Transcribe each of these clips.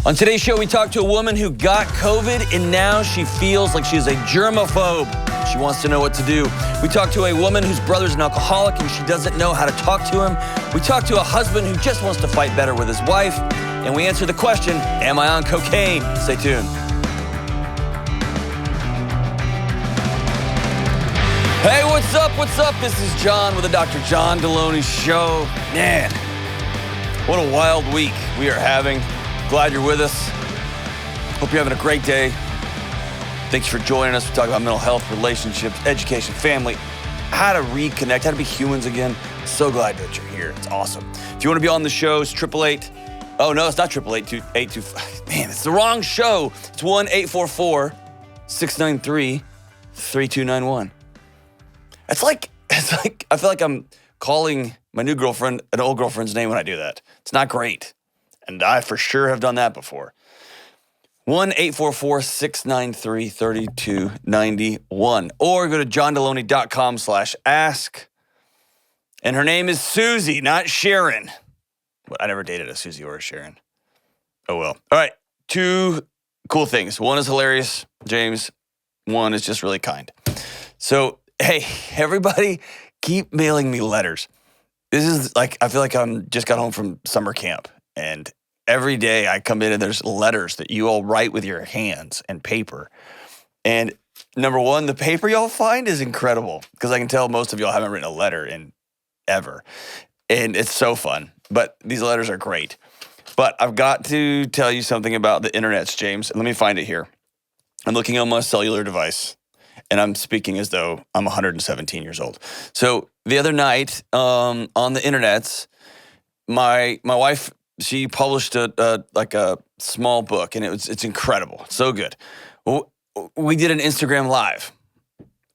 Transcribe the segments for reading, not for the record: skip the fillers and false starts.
On today's show, we talk to a woman who got COVID and now she feels like she's a germaphobe. She wants to know what to do. We talk to a woman whose brother's an alcoholic and she doesn't know how to talk to him. We talk to a husband who just wants to fight better with his wife. And we answer the question, am I on cocaine? Stay tuned. Hey, what's up? What's up? This is John with the Dr. John Delony Show. Man, what a wild week we are having. Glad you're with us. Hope you're having a great day. Thanks for joining us. We talk about mental health, relationships, education, family, how to reconnect, how to be humans again. So glad that you're here. It's awesome. If you want to be on the show, it's 888. Oh, no, it's not 888-825. Man, it's the wrong show. It's 1-844-693-3291. It's like, I feel like I'm calling my new girlfriend an old girlfriend's name when I do that. It's not great. And I for sure have done that before. 1-844-693-3291. Or go to johndelony.com/ask. And her name is Susie, not Sharon. But I never dated a Susie or a Sharon. Oh well. All right. Two cool things. One is hilarious, James. One is just really kind. So, hey, everybody, keep mailing me letters. This is like, I feel like I'm just got home from summer camp. And every day I come in and there's letters that you all write with your hands and paper. And number one, the paper y'all find is incredible because I can tell most of y'all haven't written a letter in ever. And it's so fun. But these letters are great. But I've got to tell you something about the internets, James. Let me find it here. I'm looking on my cellular device and I'm speaking as though I'm 117 years old. So the other night on the internets, my wife, she published a small book, and it's incredible. It's so good. Well, we did an Instagram Live,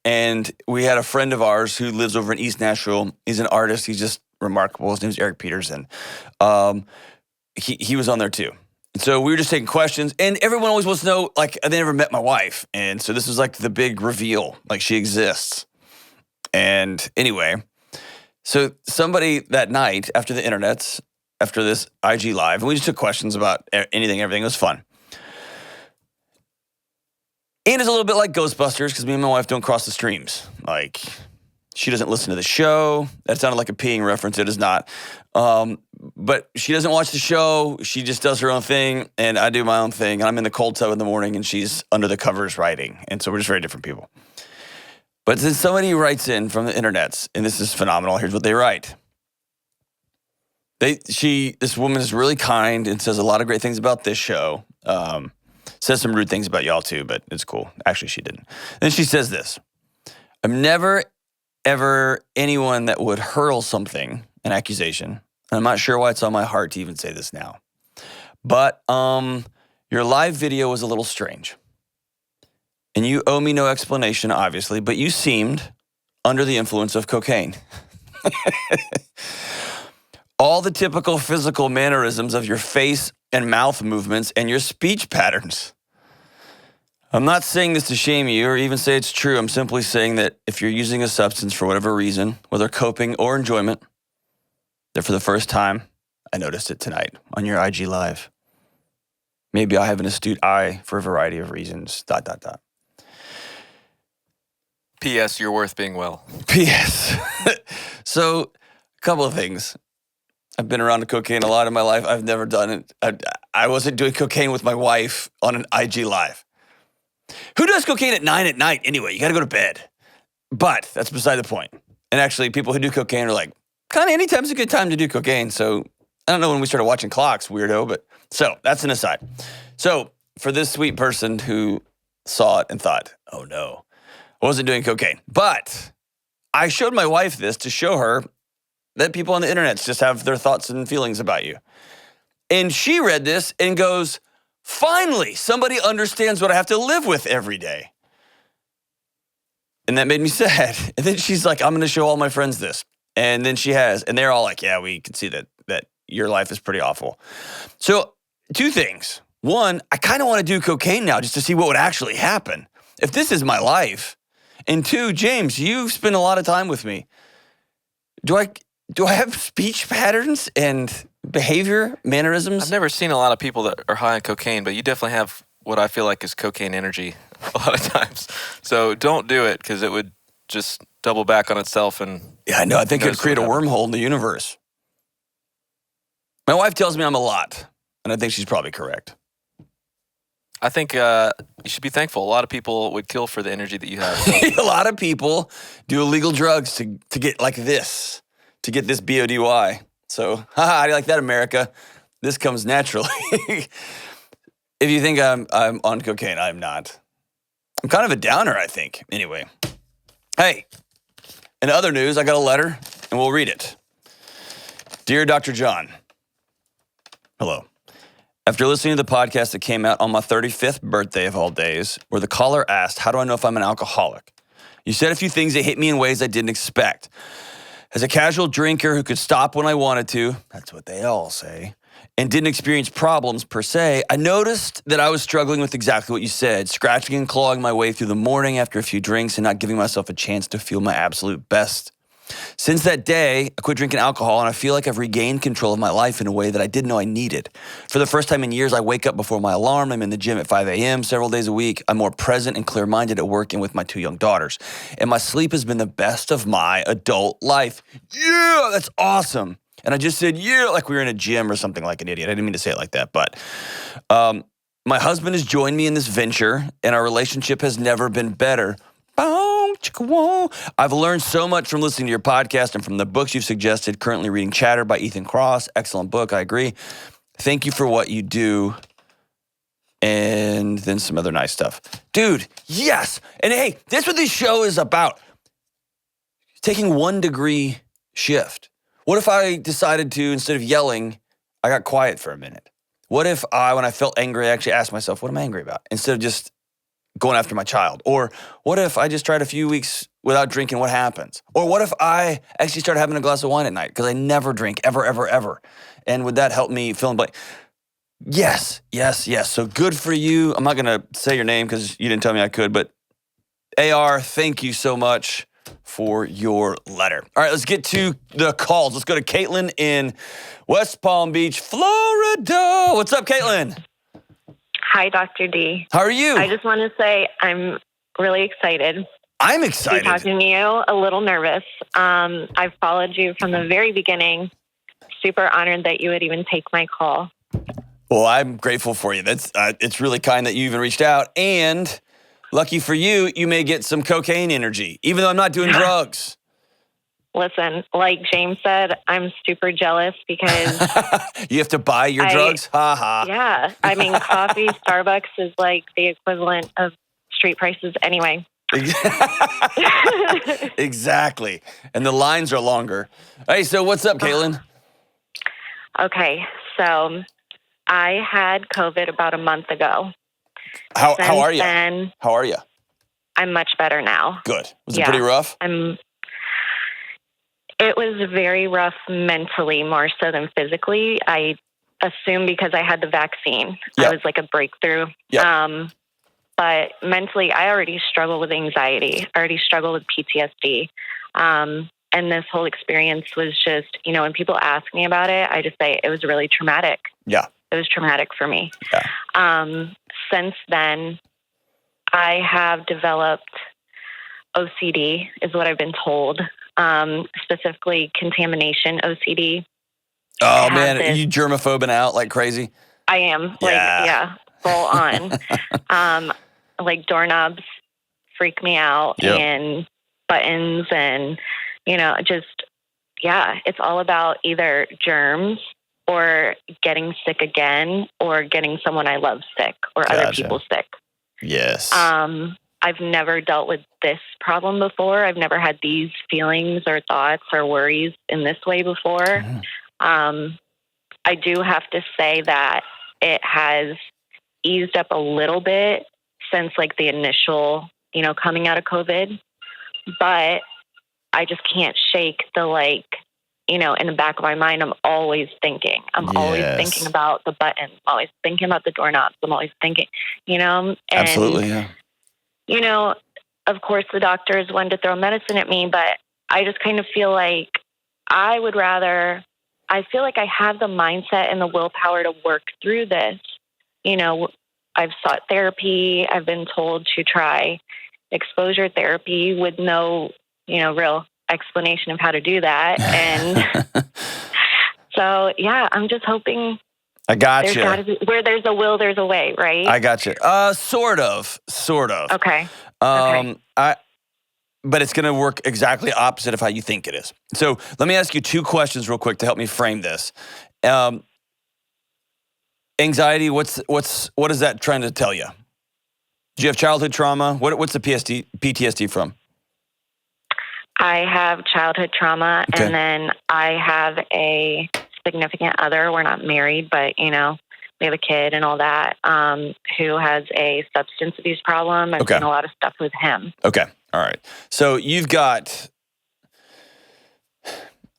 and we had a friend of ours who lives over in East Nashville. He's an artist. He's just remarkable. His name's Eric Peterson. He was on there too. And so we were just taking questions, and everyone always wants to know, like, they never met my wife. And so this was like the big reveal, like she exists. And anyway, so somebody that night after the internets, after this IG Live, and we just took questions about anything, everything. It was fun. And it's a little bit like Ghostbusters because me and my wife don't cross the streams. Like, she doesn't listen to the show. That sounded like a peeing reference. It is not. But she doesn't watch the show. She just does her own thing, and I do my own thing. And I'm in the cold tub in the morning, and she's under the covers writing. And so we're just very different people. But then somebody writes in from the internets, and this is phenomenal. Here's what they write. This woman is really kind and says a lot of great things about this show. Says some rude things about y'all too, but it's cool. Actually, she didn't. Then she says this. I'm never, ever anyone that would hurl something, an accusation. And I'm not sure why it's on my heart to even say this now. But your live video was a little strange. And you owe me no explanation, obviously, but you seemed under the influence of cocaine. All the typical physical mannerisms of your face and mouth movements and your speech patterns. I'm not saying this to shame you or even say it's true. I'm simply saying that if you're using a substance for whatever reason, whether coping or enjoyment, that for the first time, I noticed it tonight on your IG Live. Maybe I have an astute eye for a variety of reasons, ... P.S. You're worth being well. P.S. So, a couple of things. I've been around cocaine a lot in my life. I've never done it. I wasn't doing cocaine with my wife on an IG Live. Who does cocaine at 9 at night anyway? You got to go to bed. But that's beside the point. And actually, people who do cocaine are like, kind of anytime's a good time to do cocaine. So I don't know when we started watching clocks, weirdo. But so that's an aside. So for this sweet person who saw it and thought, oh no, I wasn't doing cocaine. But I showed my wife this to show her that people on the internet just have their thoughts and feelings about you. And she read this and goes, finally, somebody understands what I have to live with every day. And that made me sad. And then she's like, I'm going to show all my friends this. And then she has. And they're all like, yeah, we can see that your life is pretty awful. So two things. One, I kind of want to do cocaine now just to see what would actually happen if this is my life. And two, James, you've spent a lot of time with me. Do I have speech patterns and behavior, mannerisms. I've never seen a lot of people that are high on cocaine, but you definitely have what I feel like is cocaine energy a lot of times. So don't do it because it would just double back on itself. And Yeah, I know. I think it would create a what happens. wormhole in the universe. My wife tells me I'm a lot, and I think she's probably correct. I think you should be thankful. A lot of people would kill for the energy that you have. So. A lot of people do illegal drugs to get like this, to get this BODY. So, how do you like that, America? This comes naturally. If you think I'm on cocaine, I'm not. I'm kind of a downer, I think. Anyway. Hey, in other news, I got a letter, and we'll read it. Dear Dr. John, hello. After listening to the podcast that came out on my 35th birthday of all days, where the caller asked, how do I know if I'm an alcoholic? You said a few things that hit me in ways I didn't expect. As a casual drinker who could stop when I wanted to, that's what they all say, and didn't experience problems per se, I noticed that I was struggling with exactly what you said, scratching and clawing my way through the morning after a few drinks and not giving myself a chance to feel my absolute best. Since that day, I quit drinking alcohol, and I feel like I've regained control of my life in a way that I didn't know I needed. For the first time in years, I wake up before my alarm. I'm in the gym at 5 a.m. several days a week. I'm more present and clear-minded at work and with my 2 young daughters. And my sleep has been the best of my adult life. Yeah, that's awesome. And I just said, yeah, like we were in a gym or something like an idiot. I didn't mean to say it like that, but my husband has joined me in this venture, and our relationship has never been better. I've learned so much from listening to your podcast and from the books you've suggested. Currently reading Chatter by Ethan Kross. Excellent book, I agree. Thank you for what you do. And then some other nice stuff. Dude, yes. And hey, that's what this show is about. Taking 1 degree shift. What if I decided to, instead of yelling, I got quiet for a minute? What if when I felt angry, I actually asked myself, what am I angry about? Instead of just going after my child? Or what if I just tried a few weeks without drinking? What happens? Or what if I actually start having a glass of wine at night? Because I never drink, ever, ever, ever. And would that help me fill in blank? Yes, yes, yes. So good for you. I'm not going to say your name because you didn't tell me I could, but AR, thank you so much for your letter. All right, let's get to the calls. Let's go to Caitlin in West Palm Beach, Florida. What's up, Caitlin? Hi, Dr. D. How are you? I just want to say I'm really excited. I'm To excited. be talking to you, a little nervous. I've followed you from the very beginning. Super honored that you would even take my call. Well, I'm grateful for you. That's it's really kind that you even reached out. And lucky for you, you may get some cocaine energy, even though I'm not doing drugs. Listen, like James said, I'm super jealous because You have to buy your drugs? Ha ha. yeah, I mean, coffee, Starbucks is like the equivalent of street prices anyway. Exactly. And the lines are longer. Hey, so what's up, Caitlin? Okay, so I had COVID about a month ago. How are you? Then, How are you? I'm much better now. Good. Was it pretty rough? It was very rough mentally, more so than physically. I assume because I had the vaccine. Yep. I was like a breakthrough. Yep. But mentally, I already struggle with anxiety. I already struggle with PTSD. And this whole experience was just, when people ask me about it, I just say it was really traumatic. Yeah. It was traumatic for me. Yeah. Since then, I have developed OCD, is what I've been told. Specifically contamination OCD. Oh man, are you germaphobing out like crazy? I am. Full on. Like doorknobs freak me out. Yep. And buttons and, it's all about either germs or getting sick again or getting someone I love sick or other people sick. Yes. I've never dealt with this problem before. I've never had these feelings or thoughts or worries in this way before. Mm-hmm. I do have to say that it has eased up a little bit since like the initial, coming out of COVID, but I just can't shake the in the back of my mind, I'm always thinking. I'm always thinking about the buttons. I'm always thinking about the doorknobs. I'm always thinking, And, absolutely, yeah. Of course, the doctors wanted to throw medicine at me, but I just kind of feel like I would rather I feel like I have the mindset and the willpower to work through this. You know, I've sought therapy. I've been told to try exposure therapy with no, real explanation of how to do that. And so, yeah, I'm just hoping. I got you. Where there's a will, there's a way, right? I got you. Sort of. Okay. But it's going to work exactly opposite of how you think it is. So let me ask you 2 questions real quick to help me frame this. Anxiety, what is that trying to tell you? Do you have childhood trauma? What's the PTSD from? I have childhood trauma, Okay. and then I have a significant other. We're not married, but, we have a kid and all that, who has a substance abuse problem. I've seen a lot of stuff with him. Okay. All right. So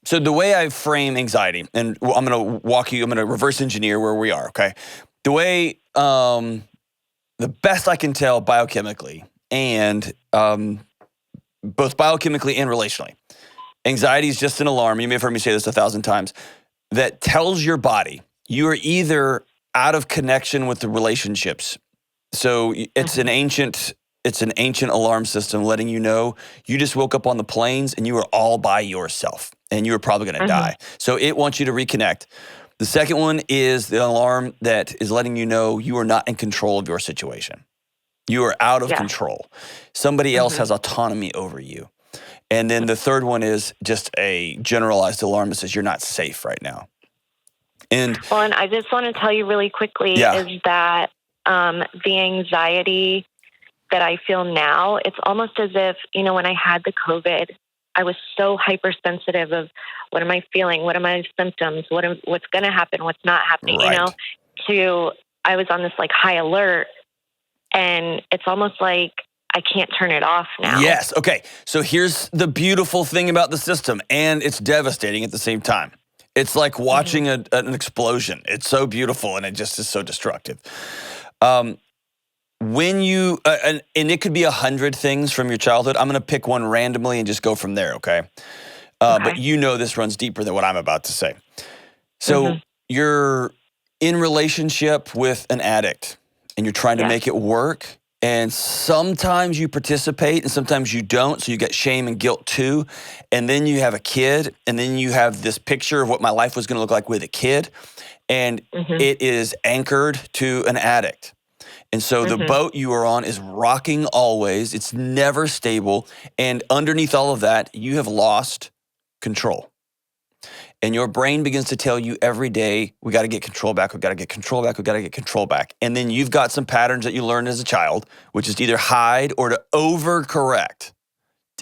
so the way I frame anxiety, and I'm going to reverse engineer where we are, okay? The way, the best I can tell biochemically and both biochemically and relationally, anxiety is just an alarm. You may have heard me say this 1,000 times, that tells your body you are either out of connection with the relationships. So it's an ancient alarm system letting you know you just woke up on the plains and you are all by yourself and you are probably going to die. So it wants you to reconnect. The second one is the alarm that is letting you know you are not in control of your situation. You are out of control. Somebody else has autonomy over you. And then the third one is just a generalized alarm that says you're not safe right now. And I just want to tell you really quickly is that the anxiety that I feel now, it's almost as if, when I had the COVID, I was so hypersensitive of what am I feeling? What are my symptoms? What's going to happen? What's not happening? Right. I was on this like high alert, and it's almost like I can't turn it off now. Yes. Okay. So here's the beautiful thing about the system, and it's devastating at the same time. It's like watching an explosion. It's so beautiful, and it just is so destructive. When you, and it could be 100 things from your childhood. I'm going to pick one randomly and just go from there, okay? But this runs deeper than what I'm about to say. So you're in relationship with an addict, and you're trying to make it work. And sometimes you participate and sometimes you don't. So you get shame and guilt too. And then you have a kid, and then you have this picture of what my life was going to look like with a kid. And it is anchored to an addict. And so the boat you are on is rocking always. It's never stable. And underneath all of that, you have lost control. And your brain begins to tell you every day, we got to get control back, we got to get control back, we got to get control back. And then you've got some patterns that you learned as a child, which is to either hide or to overcorrect.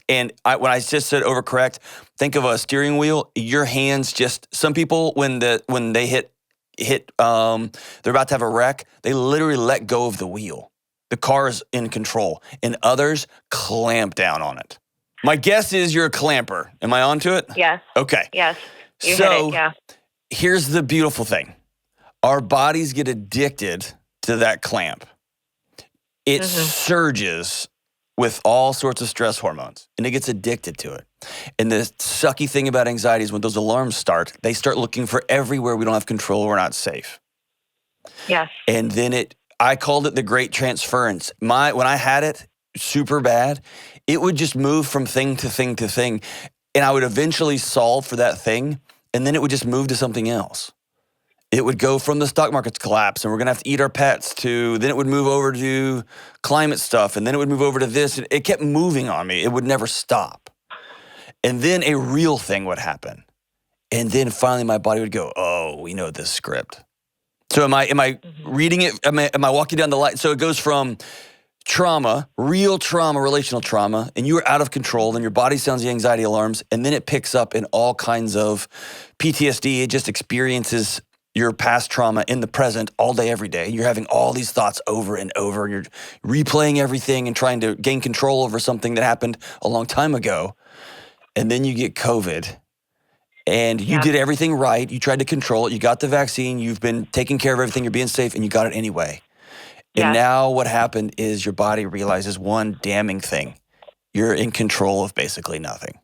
And when I just said overcorrect, think of a steering wheel. Your hands some people, when they hit, they're about to have a wreck, they literally let go of the wheel. The car is in control, and others clamp down on it. My guess is you're a clamper. Am I onto it? Yes. Okay. Yes. You hit it, yeah. Here's the beautiful thing. Our bodies get addicted to that clamp. It surges with all sorts of stress hormones, and it gets addicted to it. And the sucky thing about anxiety is when those alarms start, they start looking for everywhere we don't have control, we're not safe. Yes. And then I called it the great transference. When I had it super bad, it would just move from thing to thing to thing. And I would eventually solve for that thing, and then it would just move to something else. It would go from the stock market's collapse, and we're going to have to eat our pets, to then it would move over to climate stuff, and then it would move over to this. And it kept moving on me. It would never stop. And then a real thing would happen. And then finally my body would go, oh, we know this script. So am I reading it? Am I walking down the line? So it goes from trauma, real trauma, relational trauma, and you are out of control, and your body sounds the anxiety alarms, and then it picks up in all kinds of PTSD. It just experiences your past trauma in the present all day, every day. You're having all these thoughts over and over, and you're replaying everything and trying to gain control over something that happened a long time ago. And then you get COVID, and you did everything right. You tried to control it. You got the vaccine. You've been taking care of everything. You're being safe, and you got it anyway. And now what happened is your body realizes one damning thing. You're in control of basically nothing.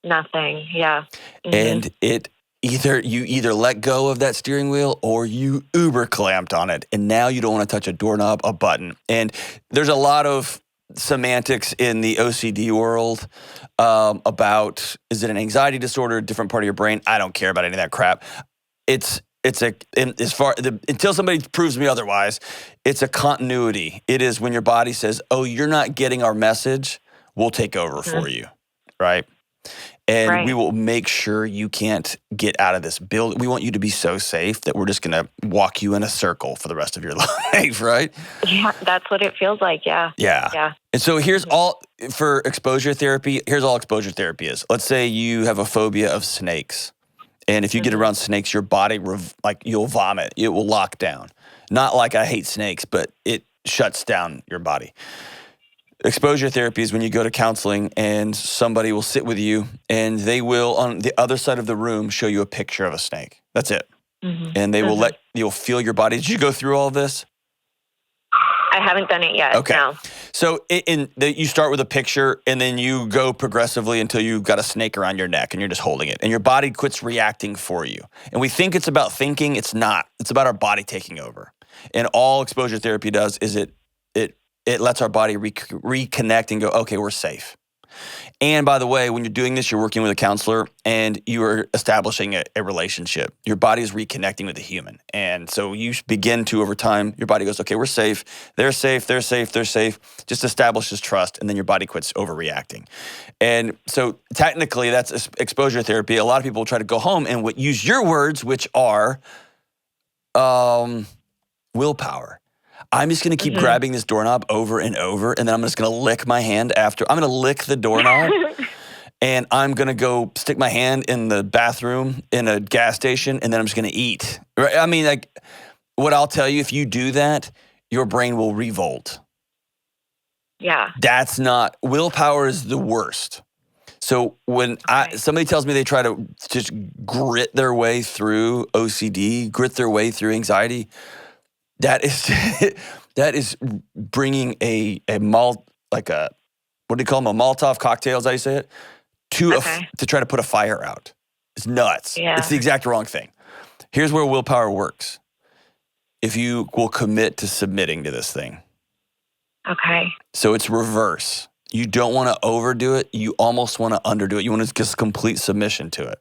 Nothing, yeah. And it either you let go of that steering wheel or you uber clamped on it, and now you don't want to touch a doorknob, a button. And there's a lot of semantics in the OCD world about, is it an anxiety disorder, a different part of your brain? I don't care about any of that crap. Until somebody proves me otherwise, it's a continuity. It is when your body says, oh, you're not getting our message, we'll take over for you, right? And we will make sure you can't get out of this building. We want you to be so safe that we're just going to walk you in a circle for the rest of your life, right? Yeah, that's what it feels like, yeah. Yeah. And so here's all, for exposure therapy, here's all exposure therapy is. Let's say you have a phobia of snakes. And if you get around snakes, your body, you'll vomit. It will lock down. Not like I hate snakes, but it shuts down your body. Exposure therapy is when you go to counseling and somebody will sit with you and they will, on the other side of the room, show you a picture of a snake. That's it. And they will you'll feel your body. Did you go through all this? I haven't done it yet. Okay. No. So you start with a picture and then you go progressively until you've got a snake around your neck and you're just holding it. And your body quits reacting for you. And we think it's about thinking. It's not. It's about our body taking over. And all exposure therapy does is it lets our body reconnect and go, okay, we're safe. And by the way, when you're doing this, you're working with a counselor and you are establishing a relationship. Your body is reconnecting with the human. And so you begin to, over time, your body goes, okay, we're safe. They're safe. They're safe. They're safe. Just establishes trust. And then your body quits overreacting. And so technically that's exposure therapy. A lot of people try to go home and use your words, which are willpower. I'm just going to keep grabbing this doorknob over and over, and then I'm just going to lick my hand after. I'm going to lick the doorknob, and I'm going to go stick my hand in the bathroom in a gas station, and then I'm just going to eat. Right? I mean, like, what I'll tell you, if you do that, your brain will revolt. Yeah. That's not, willpower is the worst. So when somebody tells me they try to just grit their way through OCD, grit their way through anxiety, that is bringing a what do you call them? A Molotov cocktail, is that how you say it? To try to put a fire out. It's nuts. Yeah. It's the exact wrong thing. Here's where willpower works. If you will commit to submitting to this thing. Okay. So it's reverse. You don't want to overdo it. You almost want to underdo it. You want to just complete submission to it.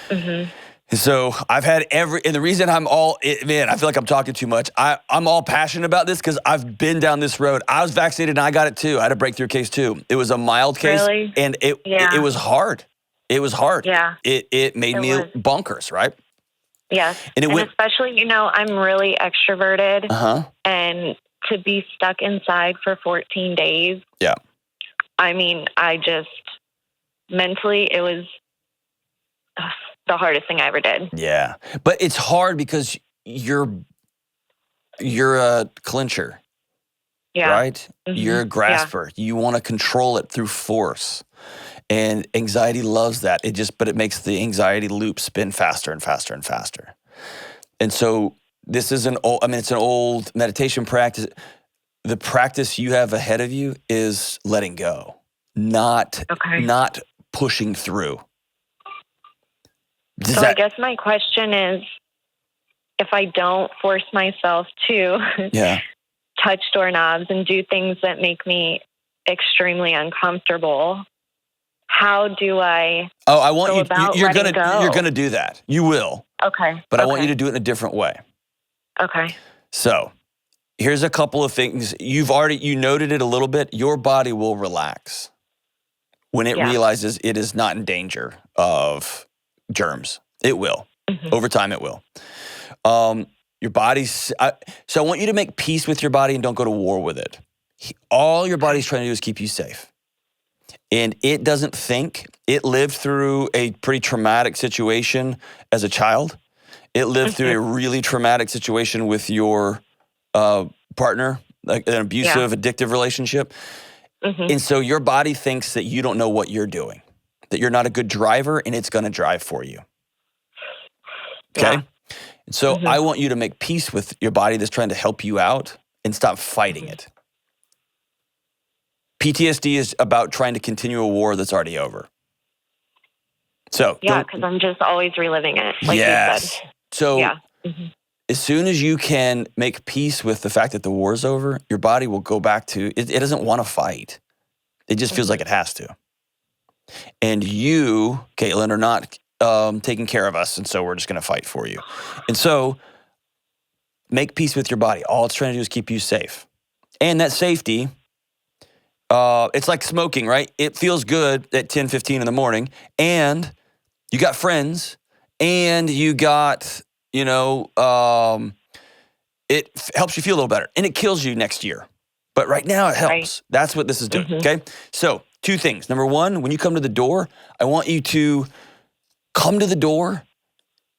Mm-hmm. So I've had and the reason I feel like I'm talking too much. I'm all passionate about this because I've been down this road. I was vaccinated and I got it too. I had a breakthrough case too. It was a mild case. Really? And it was hard. It was hard. Yeah. It made me bonkers, right? Yes. And especially, I'm really extroverted. And to be stuck inside for 14 days. Yeah. I mean, mentally, it was the hardest thing I ever did. Yeah. But it's hard because you're a clincher. Yeah. Right? Mm-hmm. You're a grasper. Yeah. You want to control it through force. And anxiety loves that. But it makes the anxiety loop spin faster and faster and faster. And so this is it's an old meditation practice. The practice you have ahead of you is letting go, not pushing through. I guess my question is, if I don't force myself to touch doorknobs and do things that make me extremely uncomfortable, how do I? Oh, I want you. You're gonna do that. You will. Okay. But I want you to do it in a different way. Okay. So here's a couple of things. You noted it a little bit. Your body will relax when it realizes it is not in danger of germs. It will. Mm-hmm. Over time, it will. Your body's... so I want you to make peace with your body and don't go to war with it. All your body's trying to do is keep you safe. And it doesn't think. It lived through a pretty traumatic situation as a child. It lived through a really traumatic situation with your partner, like an abusive, addictive relationship. Mm-hmm. And so your body thinks that you don't know what you're doing, that you're not a good driver, and it's going to drive for you. Okay? Yeah. And so I want you to make peace with your body that's trying to help you out and stop fighting it. PTSD is about trying to continue a war that's already over. So Yeah, because I'm just always reliving it, like you yes. said. So Yeah. Mm-hmm. as soon as you can make peace with the fact that the war's over, your body will go back to, it doesn't want to fight. It just feels like it has to. And you, Caitlin, are not taking care of us, and so we're just going to fight for you. And so make peace with your body. All it's trying to do is keep you safe. And that safety, it's like smoking, right? It feels good at 10, 15 in the morning, and you got friends, and you got, it helps you feel a little better, and it kills you next year. But right now it helps. Right. That's what this is doing, okay? So 2 things. Number 1, when you come to the door, I want you to come to the door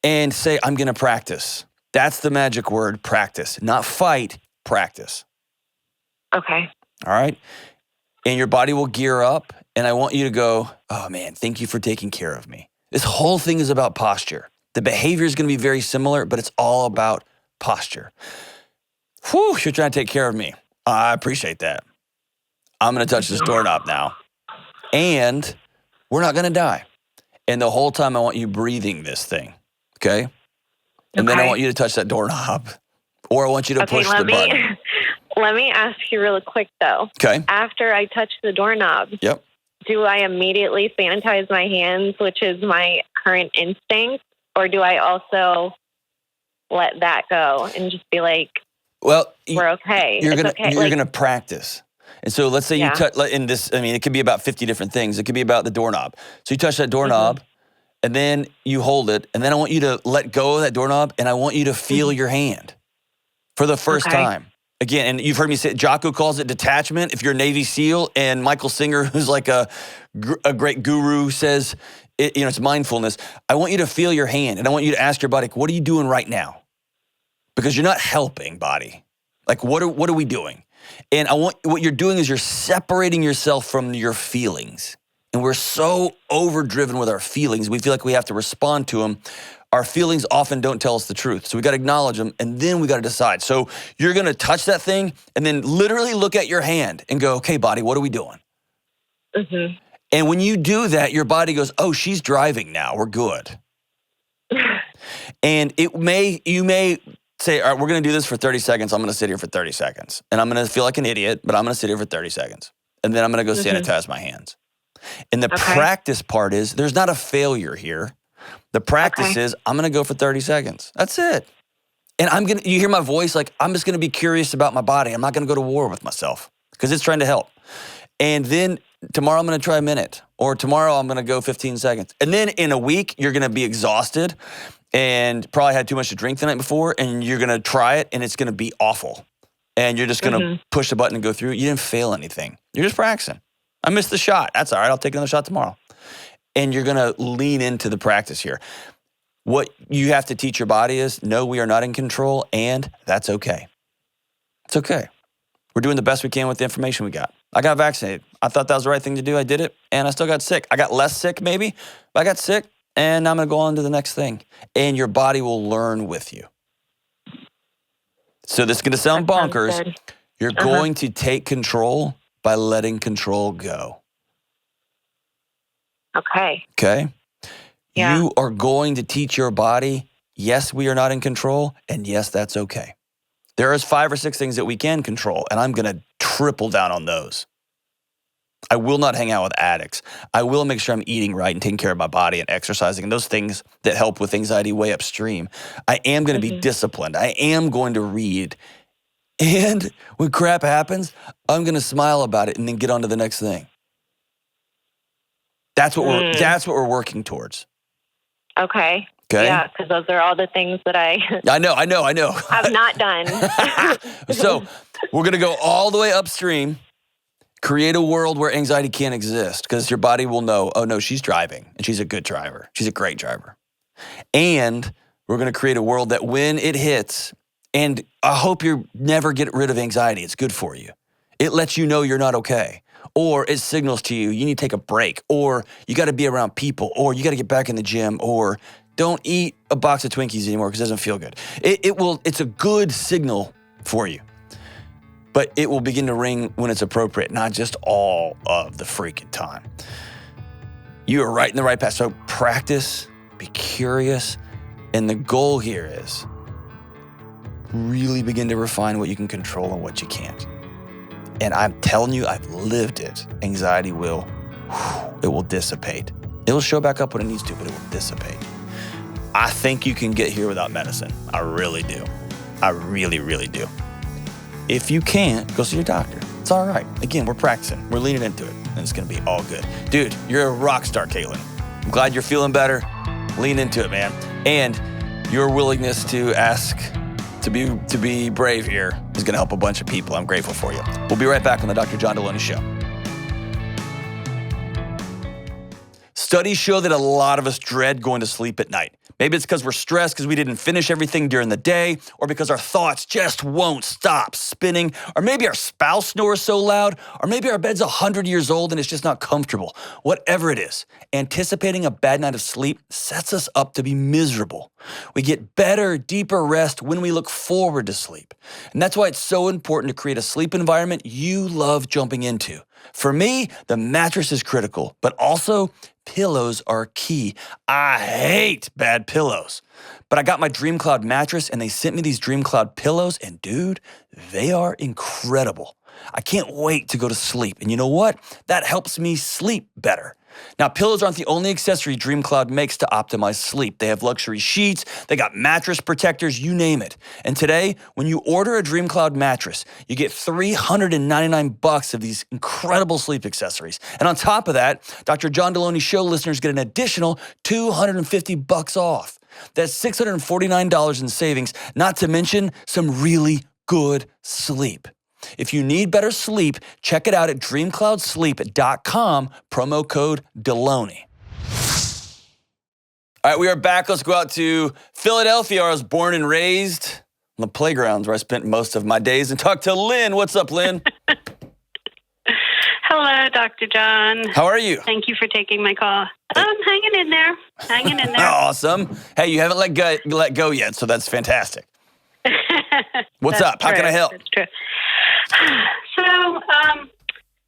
and say, I'm going to practice. That's the magic word, practice. Not fight, practice. Okay. All right? And your body will gear up, and I want you to go, oh man, thank you for taking care of me. This whole thing is about posture. The behavior is going to be very similar, but it's all about posture. Whew, you're trying to take care of me. I appreciate that. I'm going to touch this doorknob now. And we're not going to die. And the whole time I want you breathing this thing, okay? And then I want you to touch that doorknob. Or I want you to push the button. Let me ask you really quick, though. Okay. After I touch the doorknob, Yep. do I immediately sanitize my hands, which is my current instinct? Or do I also let that go and just be like, well, we're okay. You're okay. gonna practice. And so let's say you touch in this. I mean, it could be about 50 different things. It could be about the doorknob. So you touch that doorknob, and then you hold it, and then I want you to let go of that doorknob, and I want you to feel your hand for the first time. Again, and you've heard me say, Jocko calls it detachment. If you're a Navy SEAL, and Michael Singer, who's like a great guru, says, it's mindfulness. I want you to feel your hand, and I want you to ask your body, what are you doing right now? Because you're not helping, body. Like, what are we doing? And what you're doing is you're separating yourself from your feelings. And we're so overdriven with our feelings, we feel like we have to respond to them. Our feelings often don't tell us the truth. So we got to acknowledge them, and then we got to decide. So you're going to touch that thing and then literally look at your hand and go, okay, body, what are we doing? And when you do that, your body goes, oh, she's driving now. We're good. And you may say, all right, we're going to do this for 30 seconds. I'm going to sit here for 30 seconds. And I'm going to feel like an idiot, but I'm going to sit here for 30 seconds. And then I'm going to go sanitize my hands. And the practice part is there's not a failure here. The practice is I'm going to go for 30 seconds. That's it. And you hear my voice, like I'm just going to be curious about my body. I'm not going to go to war with myself because it's trying to help. And then tomorrow I'm going to try a minute, or tomorrow I'm going to go 15 seconds. And then in a week, you're going to be exhausted and probably had too much to drink the night before, and you're going to try it, and it's going to be awful. And you're just going to push the button and go through. You didn't fail anything. You're just practicing. I missed the shot. That's all right. I'll take another shot tomorrow. And you're going to lean into the practice here. What you have to teach your body is, no, we are not in control, and that's okay. It's okay. We're doing the best we can with the information we got. I got vaccinated. I thought that was the right thing to do. I did it, and I still got sick. I got less sick, maybe, but I got sick, and I'm going to go on to the next thing. And your body will learn with you. So this is going to sound bonkers. You're going to take control by letting control go. Okay. Okay? Yeah. You are going to teach your body, yes, we are not in control, and yes, that's okay. There is 5 or 6 things that we can control, and I'm going to triple down on those. I will not hang out with addicts. I will make sure I'm eating right and taking care of my body and exercising and those things that help with anxiety way upstream. I am going to be disciplined. I am going to read. And when crap happens, I'm going to smile about it and then get on to the next thing. That's what we're working towards. Okay. Okay. Yeah, because those are all the things that I know. have not done. So we're going to go all the way upstream, create a world where anxiety can't exist, because your body will know, oh no, she's driving and she's a good driver. She's a great driver. And we're going to create a world that when it hits, and I hope you never get rid of anxiety. It's good for you. It lets you know you're not okay. Or it signals to you, you need to take a break, or you got to be around people, or you got to get back in the gym, or don't eat a box of Twinkies anymore because it doesn't feel good. It's a good signal for you, but it will begin to ring when it's appropriate, not just all of the freaking time. You are right in the right path. So practice, be curious, and the goal here is really begin to refine what you can control and what you can't. And I'm telling you, I've lived it. Anxiety will dissipate. It will show back up when it needs to, but it will dissipate. I think you can get here without medicine. I really do. I really, really do. If you can't, go see your doctor. It's all right. Again, we're practicing. We're leaning into it, and it's going to be all good. Dude, you're a rock star, Caitlin. I'm glad you're feeling better. Lean into it, man. And your willingness to ask to be brave here is going to help a bunch of people. I'm grateful for you. We'll be right back on the Dr. John Delony Show. Studies show that a lot of us dread going to sleep at night. Maybe it's because we're stressed because we didn't finish everything during the day, or because our thoughts just won't stop spinning, or maybe our spouse snores so loud, or maybe our bed's 100 years old and it's just not comfortable. Whatever it is, anticipating a bad night of sleep sets us up to be miserable. We get better, deeper rest when we look forward to sleep. And that's why it's so important to create a sleep environment you love jumping into. For me, the mattress is critical, but also pillows are key. I hate bad pillows, but I got my Dream Cloud mattress and they sent me these Dream Cloud pillows, and dude, they are incredible. I can't wait to go to sleep. And you know what? That helps me sleep better. Now, pillows aren't the only accessory Dream Cloud makes to optimize sleep. They have luxury sheets, they got mattress protectors, you name it. And today, when you order a Dream Cloud mattress, you get $399 of these incredible sleep accessories. And on top of that, Dr. John Delony Show listeners get an additional $250 off. That's $649 in savings, not to mention some really good sleep. If you need better sleep, check it out at dreamcloudsleep.com, promo code Delony. All right, we are back. Let's go out to Philadelphia, where I was born and raised, on the playgrounds where I spent most of my days, and talk to Lynn. What's up, Lynn? Hello, Dr. John. How are you? Thank you for taking my call. I'm hanging in there. Awesome. Hey, you haven't let go yet, so that's fantastic. What's up? True. How can I help? That's true. So,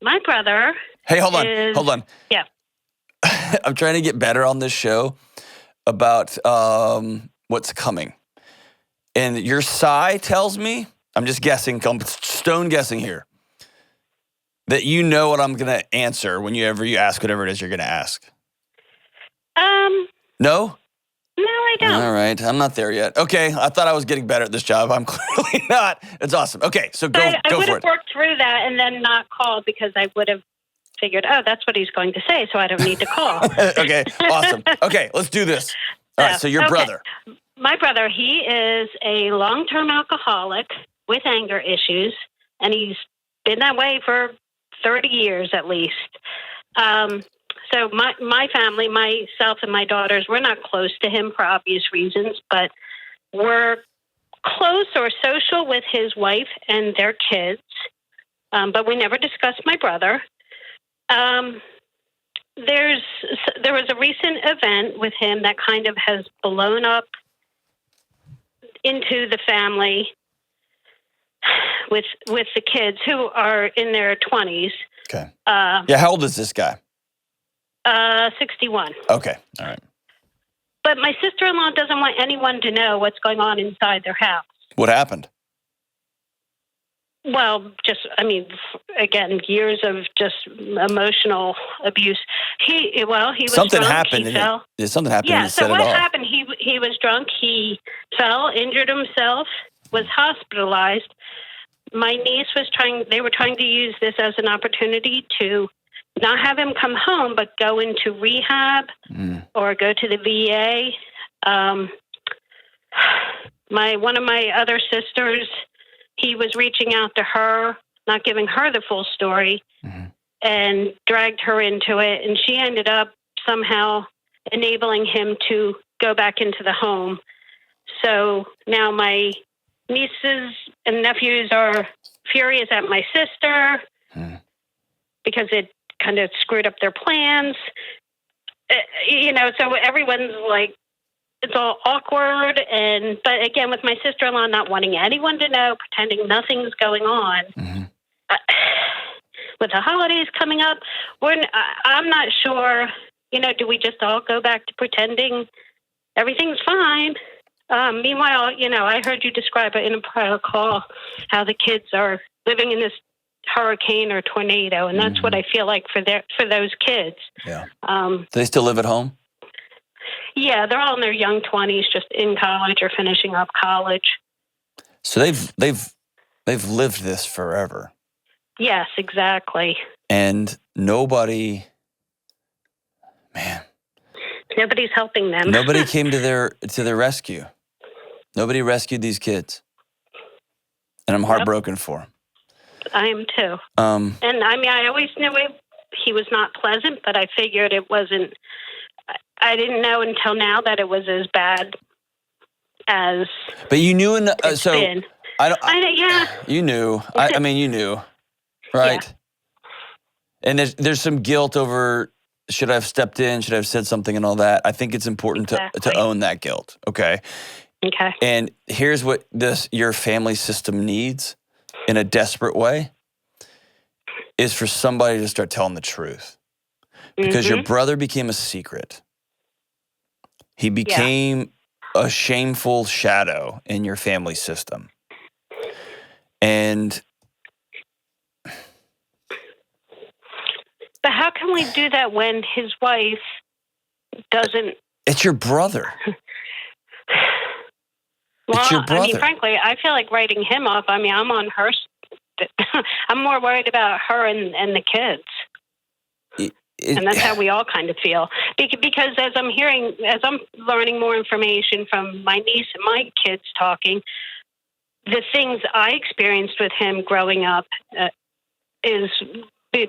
my brother. Hey, hold on. Yeah. I'm trying to get better on this show about what's coming. And your sigh tells me, I'm just guessing, stone guessing here, that you know what I'm going to answer whenever you ask whatever it is you're going to ask. No? No, I don't. All right. I'm not there yet. Okay. I thought I was getting better at this job. I'm clearly not. It's awesome. Okay. So go I for would it. have worked through that and then not called, because I would have figured, oh, that's what he's going to say, so I don't need to call. Okay. Awesome. Okay. Let's do this. All right. So your brother. My brother, he is a long-term alcoholic with anger issues, and he's been that way for 30 years at least. So my family, myself and my daughters, we're not close to him for obvious reasons, but we're close or social with his wife and their kids. But we never discussed my brother. There was a recent event with him that kind of has blown up into the family with the kids who are in their 20s. Okay. Yeah. How old is this guy? 61. Okay. All right. But my sister-in-law doesn't want anyone to know what's going on inside their house. What happened? Well, again, years of just emotional abuse. He was something drunk. Happened. He fell. Something happened. Yeah. And So set what it off. happened? He was drunk. He fell, injured himself, was hospitalized. My niece was They were trying to use this as an opportunity to not have him come home, but go into rehab or go to the VA. One of my other sisters, he was reaching out to her, not giving her the full story, and dragged her into it. And she ended up somehow enabling him to go back into the home. So now my nieces and nephews are furious at my sister because it kind of screwed up their plans. So everyone's like, it's all awkward. But again, with my sister-in-law not wanting anyone to know, pretending nothing's going on. With the holidays coming up, I'm not sure, do we just all go back to pretending everything's fine? Meanwhile, I heard you describe it in a prior call, how the kids are living in this hurricane or tornado, and that's what I feel like for those kids. Yeah. Do they still live at home? Yeah, they're all in their young 20s, just in college or finishing up college. So they've lived this forever. Yes, exactly. And nobody's helping them. Nobody came to their rescue. Nobody rescued these kids. And I'm heartbroken for them. I am too. And I always knew he was not pleasant, but I figured it wasn't. I didn't know until now that it was as bad as. But you knew, it's been. Yeah. You knew. You knew, right? Yeah. And there's some guilt over. Should I have stepped in? Should I have said something and all that? I think it's important to own that guilt. Okay. Okay. And here's what your family system needs in a desperate way is for somebody to start telling the truth. Because your brother became a secret. He became a shameful shadow in your family system. And but how can we do that when his wife doesn't? It's your brother. Well, it's your brother. Frankly, I feel like writing him off. I'm on her. I'm more worried about her and the kids. And that's how we all kind of feel. Because as I'm learning more information from my niece and my kids talking, the things I experienced with him growing up is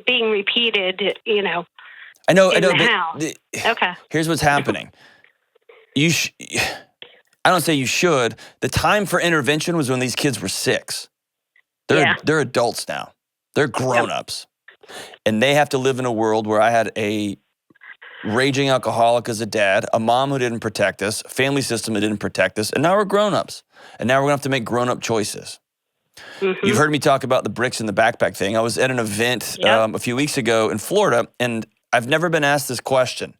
being repeated, I know. Okay. Here's what's happening. I don't say you should. The time for intervention was when these kids were 6. They're adults now. They're grown-ups. And they have to live in a world where I had a raging alcoholic as a dad, a mom who didn't protect us, a family system that didn't protect us, and now we're grown-ups. And now we're going to have to make grown-up choices. Mm-hmm. You've heard me talk about the bricks in the backpack thing. I was at an event a few weeks ago in Florida, and I've never been asked this question.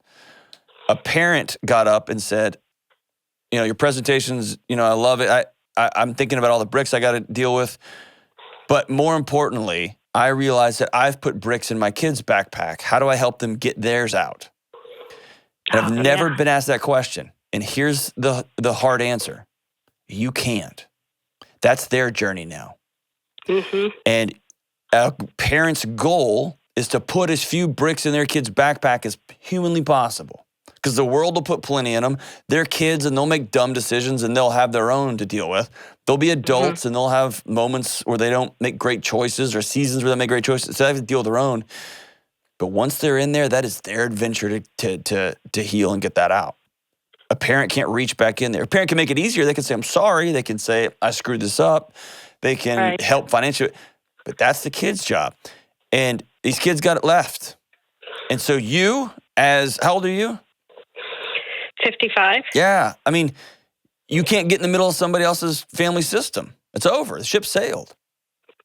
A parent got up and said, your presentations, I love it. I'm thinking about all the bricks I got to deal with. But more importantly, I realized that I've put bricks in my kids' backpack. How do I help them get theirs out? And I've never been asked that question. And here's the hard answer. You can't. That's their journey now. Mm-hmm. And a parent's goal is to put as few bricks in their kid's backpack as humanly possible. Because the world will put plenty in them. They're kids and they'll make dumb decisions and they'll have their own to deal with. They'll be adults and they'll have moments where they don't make great choices or seasons where they make great choices. So they have to deal with their own. But once they're in there, that is their adventure to heal and get that out. A parent can't reach back in there. A parent can make it easier. They can say, I'm sorry. They can say, I screwed this up. They can help financially. But that's the kid's job. And these kids got it left. And so how old are you? 55. Yeah. You can't get in the middle of somebody else's family system. It's over. The ship sailed.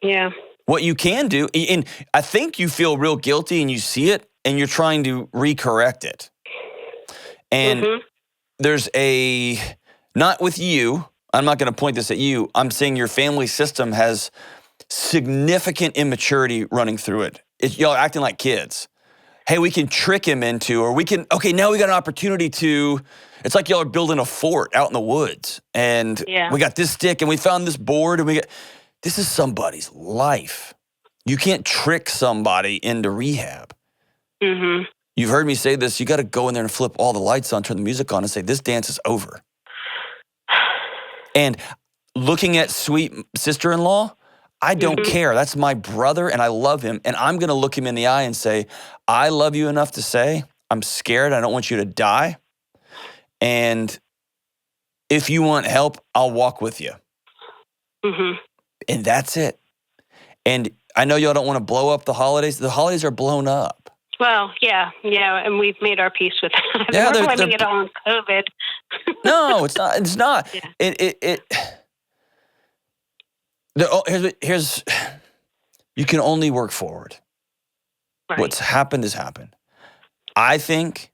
Yeah. What you can do, and I think you feel real guilty and you see it and you're trying to recorrect it. And there's not with you, I'm not going to point this at you, I'm saying your family system has significant immaturity running through it. Y'all acting like kids. Hey, we can trick him into, or now we got an opportunity to, it's like y'all are building a fort out in the woods. And we got this stick and we found this board and this is somebody's life. You can't trick somebody into rehab. Mm-hmm. You've heard me say this, you got to go in there and flip all the lights on, turn the music on and say, this dance is over. And looking at sweet sister-in-law, I don't care. That's my brother, and I love him. And I'm going to look him in the eye and say, I love you enough to say, I'm scared. I don't want you to die. And if you want help, I'll walk with you. Mm-hmm. And that's it. And I know y'all don't want to blow up the holidays. The holidays are blown up. Well, yeah, and we've made our peace with that. Yeah, we're blaming it on COVID. No, it's not. It's not. Yeah. Here's you can only work forward. Right. What's happened has happened. I think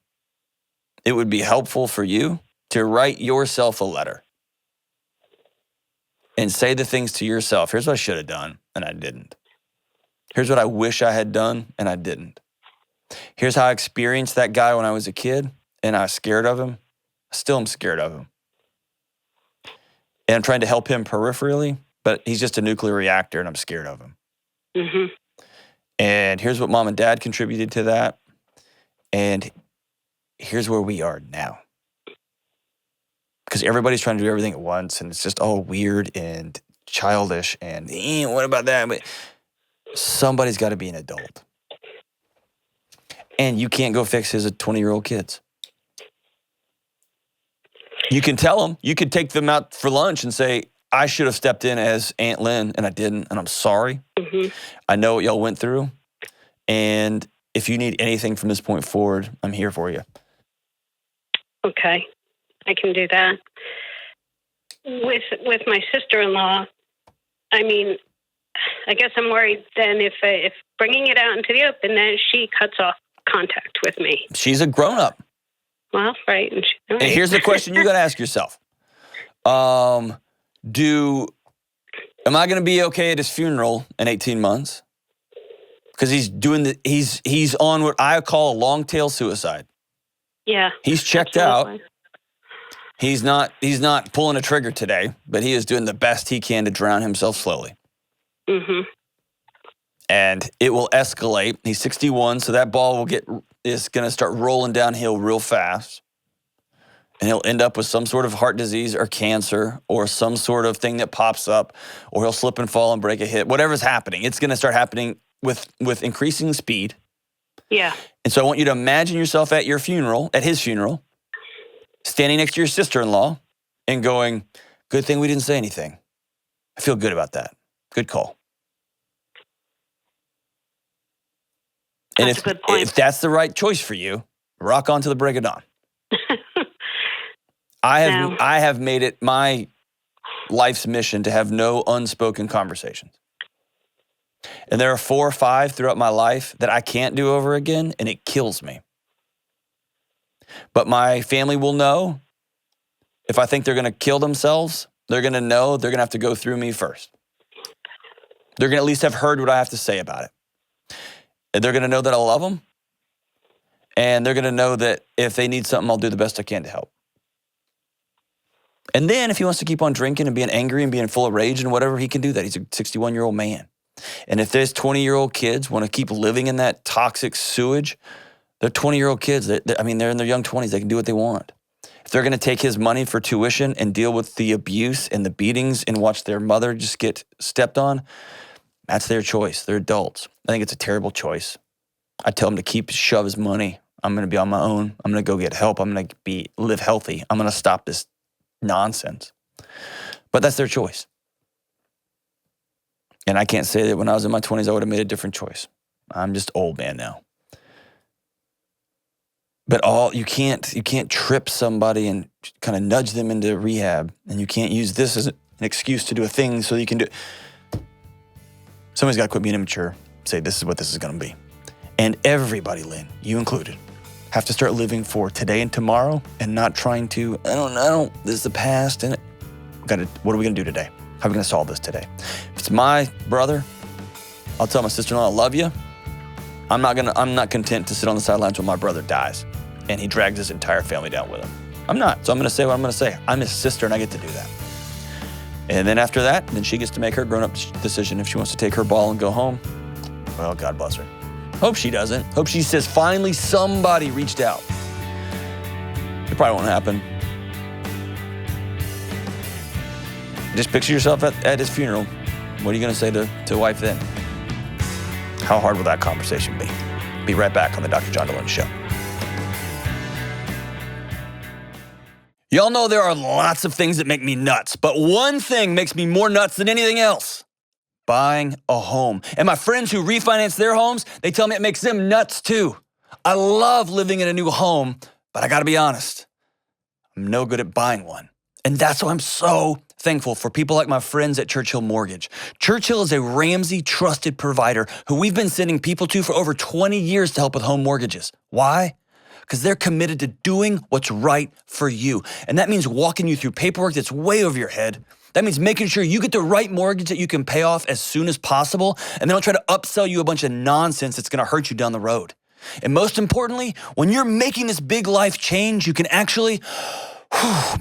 it would be helpful for you to write yourself a letter and say the things to yourself. Here's what I should have done, and I didn't. Here's what I wish I had done, and I didn't. Here's how I experienced that guy when I was a kid, and I was scared of him. I still am scared of him. And I'm trying to help him peripherally, but he's just a nuclear reactor, and I'm scared of him. Mm-hmm. And here's what mom and dad contributed to that. And here's where we are now. Because everybody's trying to do everything at once, and it's just all weird and childish, and what about that? But somebody's got to be an adult. And you can't go fix his 20-year-old kids. You can tell them, you could take them out for lunch and say, I should have stepped in as Aunt Lynn, and I didn't, and I'm sorry. Mm-hmm. I know what y'all went through, and if you need anything from this point forward, I'm here for you. Okay, I can do that. With my sister-in-law, I mean, I guess I'm worried then if bringing it out into the open, then she cuts off contact with me. She's a grown-up. Well, right. And here's the question you got to ask yourself. Am I going to be okay at his funeral in 18 months? Because he's on what I call a long-tail suicide. Yeah. He's checked absolutely. out. He's not pulling a trigger today, but he is doing the best he can to drown himself slowly. Mm-hmm. And it will escalate. He's 61, so that ball is going to start rolling downhill real fast. And he'll end up with some sort of heart disease or cancer or some sort of thing that pops up, or he'll slip and fall and break a hip. Whatever's happening, it's going to start happening with increasing speed. Yeah. And so I want you to imagine yourself at his funeral, standing next to your sister-in-law and going, good thing we didn't say anything. I feel good about that. Good call. And That's a good point. if that's the right choice for you, rock on to the break of dawn. I have made it my life's mission to have no unspoken conversations. And there are 4 or 5 throughout my life that I can't do over again, and it kills me. But my family will know. If I think they're going to kill themselves, they're going to know they're going to have to go through me first. They're going to at least have heard what I have to say about it. And they're going to know that I love them. And they're going to know that if they need something, I'll do the best I can to help. And then if he wants to keep on drinking and being angry and being full of rage and whatever, he can do that. He's a 61-year-old man. And if there's 20-year-old kids want to keep living in that toxic sewage, they're 20-year-old kids. They're in their young 20s. They can do what they want. If they're going to take his money for tuition and deal with the abuse and the beatings and watch their mother just get stepped on, that's their choice. They're adults. I think it's a terrible choice. I tell him to shove his money. I'm going to be on my own. I'm going to go get help. I'm going to live healthy. I'm going to stop this nonsense. But that's their choice. And I can't say that when I was in my 20s, I would have made a different choice. I'm just old man now. But you can't trip somebody and kind of nudge them into rehab. And you can't use this as an excuse to do a thing so you can do it. Somebody's got to quit being immature, say this is what this is going to be. And everybody, Lynn, you included, have to start living for today and tomorrow and not trying to, I don't, this is the past. And what are we going to do today? How are we going to solve this today? If it's my brother, I'll tell my sister-in-law I love you. I'm not content to sit on the sidelines when my brother dies and he drags his entire family down with him. I'm not. So I'm going to say what I'm going to say. I'm his sister and I get to do that. And then after that, then she gets to make her grown-up decision. If she wants to take her ball and go home, well, God bless her. Hope she doesn't. Hope she says, finally somebody reached out. It probably won't happen. Just picture yourself at his funeral. What are you going to say to wife then? How hard will that conversation be? Be right back on the Dr. John Delony Show. Y'all know there are lots of things that make me nuts, but one thing makes me more nuts than anything else. Buying a home. And my friends who refinance their homes, they tell me it makes them nuts too. I love living in a new home, but I gotta be honest, I'm no good at buying one. And that's why I'm so thankful for people like my friends at Churchill Mortgage. Churchill is a Ramsey trusted provider who we've been sending people to for over 20 years to help with home mortgages. Why? because they're committed to doing what's right for you. And that means walking you through paperwork that's way over your head. That means making sure you get the right mortgage that you can pay off as soon as possible, and they don't try to upsell you a bunch of nonsense that's going to hurt you down the road. And most importantly, when you're making this big life change, you can actually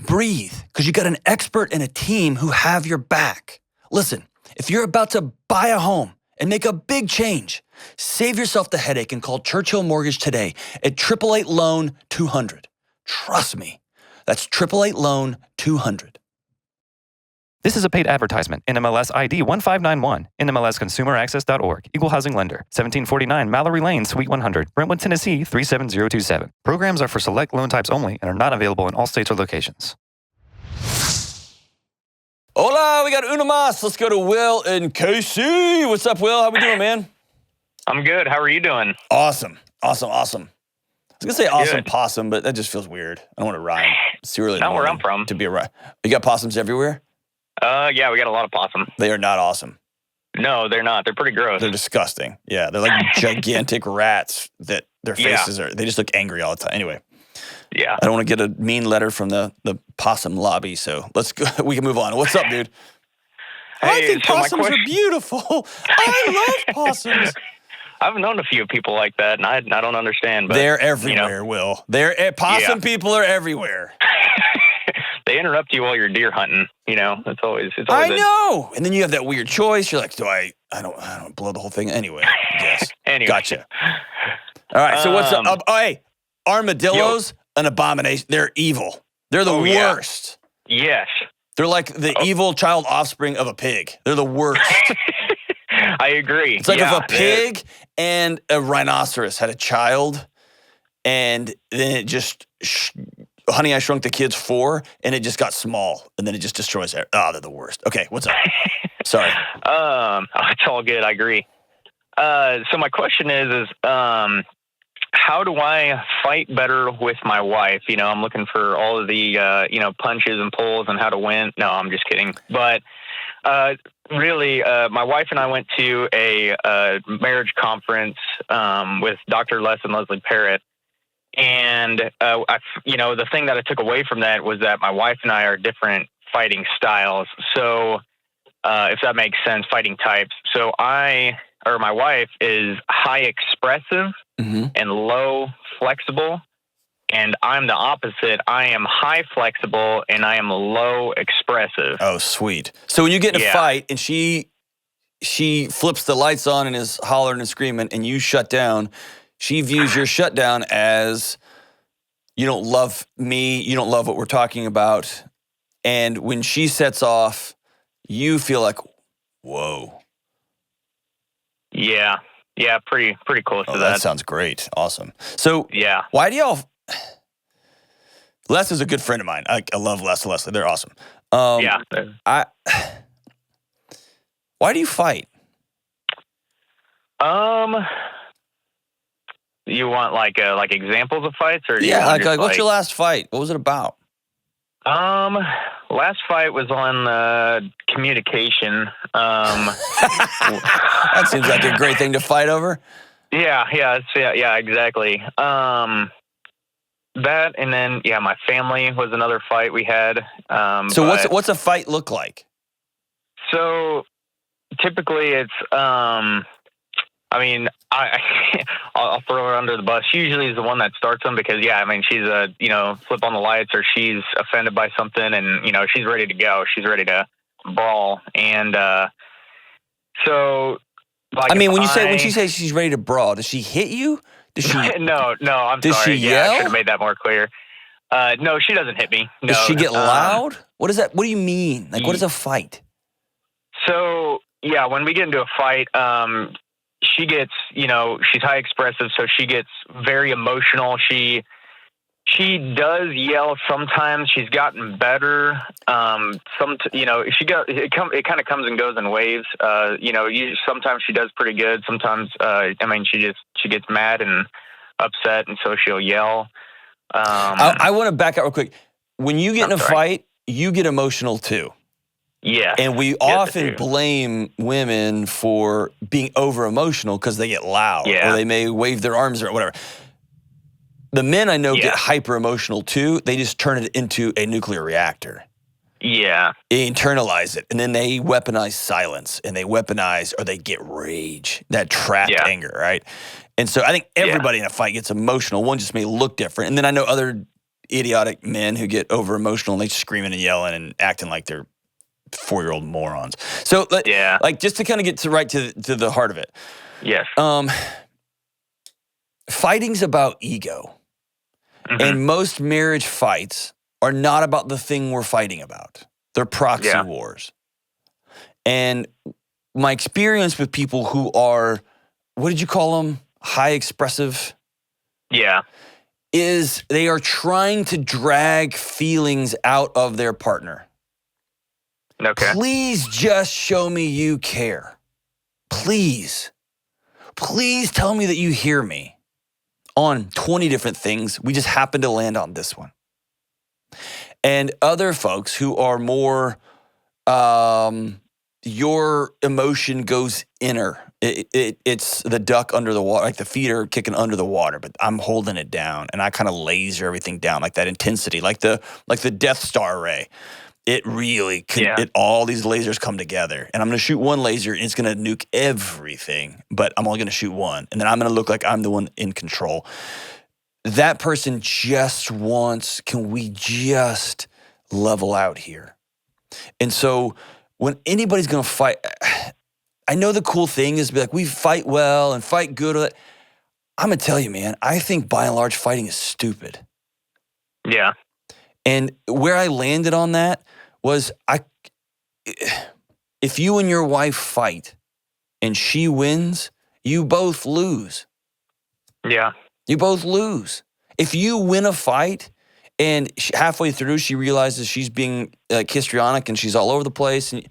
breathe because you got an expert and a team who have your back. Listen, if you're about to buy a home and make a big change, save yourself the headache and call Churchill Mortgage today at 888-LOAN-200. Trust me, that's 888-LOAN-200. This is a paid advertisement. NMLS ID 1591. NMLSConsumerAccess.org. Equal Housing Lender. 1749 Mallory Lane, Suite 100. Brentwood, Tennessee 37027. Programs are for select loan types only and are not available in all states or locations. Hola, we got uno más. Let's go to Will in KC. What's up, Will? How we doing, man? I'm good. How are you doing? Awesome. I was going to say awesome Good. possum, but that just feels weird. I don't want to rhyme. It's too early in the Not where I'm morning from. to be a rhyme. You got possums everywhere? Yeah, we got a lot of possum. They are not awesome. No, they're not. They're pretty gross. They're disgusting. Yeah, they're like gigantic rats that their Yeah. faces they just look angry all the time. Anyway, Yeah. I don't want to get a mean letter from the possum lobby, so let's go. We can move on. What's up, dude? I Hey, think so my possums are question- beautiful. I love possums. I've known a few people like that, and I don't understand. But They're everywhere, Will. Possum people are everywhere. they interrupt you while you're deer hunting. It's always. I know. And then you have that weird choice. You're like, I don't blow the whole thing anyway. Yes. Anyway. Gotcha. All right. So what's up? Hey, armadillos, an abomination. They're evil. They're the yeah. worst. Yes. They're like the evil child offspring of a pig. They're the worst. I agree. It's like if a pig and a rhinoceros had a child, and then it just, Honey, I Shrunk the Kids 4, and it just got small, and then it just destroys it. Oh, they're the worst. Okay, what's up? Sorry. It's all good. I agree. So my question is how do I fight better with my wife? I'm looking for all of the, punches and pulls and how to win. No, I'm just kidding. But really, my wife and I went to a marriage conference with Dr. Les and Leslie Parrott. And, the thing that I took away from that was that my wife and I are different fighting styles. So if that makes sense, fighting types. So my wife is high expressive and low flexible. And I'm the opposite. I am high flexible and I am low expressive. Oh, sweet. So when you get in a fight and she flips the lights on and is hollering and screaming and you shut down, she views your shutdown as you don't love me, you don't love what we're talking about. And when she sets off, you feel like, whoa. Yeah. Yeah, pretty close to that. That sounds great. Awesome. So Yeah. why do y'all... Les is a good friend of mine. I love Les and Leslie. They're awesome. Yeah. Why do you fight? You want like examples of fights, or do you Yeah, want like what's your last fight? What was it about? Last fight was on communication. That seems like a great thing to fight over. Yeah, exactly. That, and then my family was another fight we had. So what's a fight look like? So typically it's I'll throw her under the bus. She usually is the one that starts them because she's a flip on the lights, or she's offended by something, and she's ready to go. She's ready to brawl. And so like when she says she's ready to brawl, does she hit you? Does she No, I'm Does sorry. she I yell? should have made that more clear. No, she doesn't hit me. No. Does she get loud? What is that? What do you mean? Like, what is a fight? So when we get into a fight, she gets, she's high expressive, so she gets very emotional. She does yell sometimes. She's gotten better. It kind of comes and goes in waves. Sometimes she does pretty good. Sometimes, she gets mad and upset, and so she'll yell. I want to back out real quick. When you get in a fight, you get emotional too. Yeah. And we often blame women for being over emotional because they get loud or they may wave their arms or whatever. The men I know Yeah. get hyper emotional too. They just turn it into a nuclear reactor. Yeah. They internalize it, and then they weaponize silence, and they weaponize or they get rage, that trapped Yeah. anger, right? And so I think everybody in a fight gets emotional. One just may look different. And then I know other idiotic men who get over emotional and they screaming and yelling and acting like they're 4-year-old morons. So Yeah. like just to kind of get to the heart of it. Yes. Fighting's about ego. Mhm. And most marriage fights are not about the thing we're fighting about. They're proxy Yeah. wars. And my experience with people who are, what did you call them? High expressive? Yeah. Is they are trying to drag feelings out of their partner. Okay. Please just show me you care. Please. Please tell me that you hear me on 20 different things. We just happen to land on this one. And other folks who are more, your emotion goes inner. It's the duck under the water, like the feet are kicking under the water, but I'm holding it down and I kind of laser everything down, like that intensity, like the Death Star ray. It really can, all these lasers come together, and I'm going to shoot one laser and it's going to nuke everything, but I'm only going to shoot one, and then I'm going to look like I'm the one in control. That person just wants, can we just level out here? And so when anybody's going to fight, I know the cool thing is be like, we fight well and fight good. I'm going to tell you, man, I think by and large fighting is stupid. Yeah. And where I landed on that was if you and your wife fight and she wins, you both lose. Yeah. You both lose. If you win a fight and halfway through she realizes she's being histrionic and she's all over the place, and